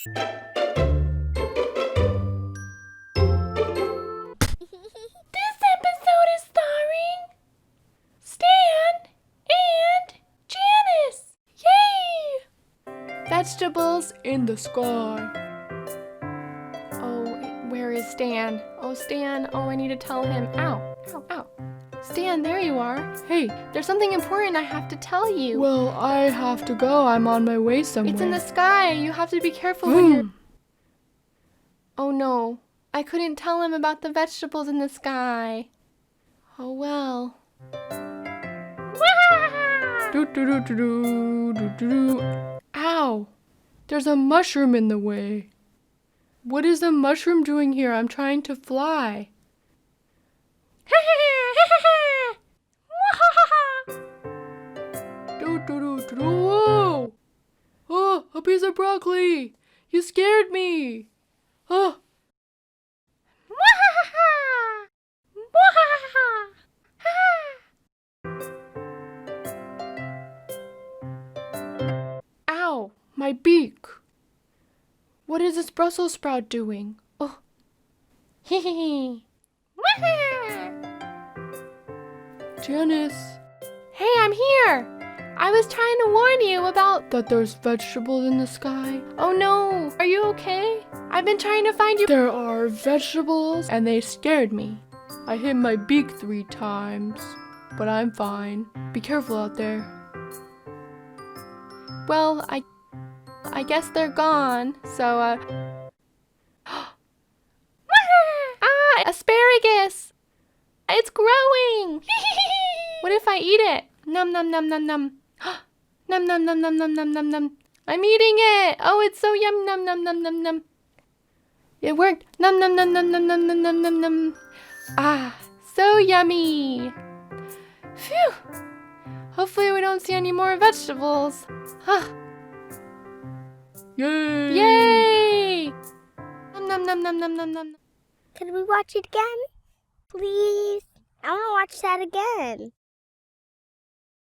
This episode is starring Stan and Janice. Yay! Vegetables in the sky. Oh, where is Stan? Oh, Stan. Oh, I need to tell him. Ow, ow, ow. Stan, there you are. Hey, there's something important I have to tell you. Well, I have to go. I'm on my way somewhere. It's in the sky. You have to be careful when you're... Oh no, I couldn't tell him about the vegetables in the sky. Oh well. Ow! There's a mushroom in the way. What is a mushroom doing here? I'm trying to fly. Whoa! Oh, a piece of broccoli! You scared me! Oh! Ow! My beak! What is this Brussels sprout doing? Oh! Hehehe. Janice! Hey, I'm here! I was trying to warn you about... That there's vegetables in the sky? Oh no! Are you okay? I've been trying to find you... There are vegetables, and they scared me. I hit my beak 3 times, but I'm fine. Be careful out there. Well, I guess they're gone, so, asparagus! It's growing! What if I eat it? Num num num num num. Num num num num num num num num. I'm eating it! Oh, it's so yum num num num num num. It worked! Num num num num num num num num num num. Ah, so yummy! Phew! Hopefully we don't see any more vegetables. Huh. Yay! Yay! Num num num num num num num. Could we watch it again? Please? I want to watch that again.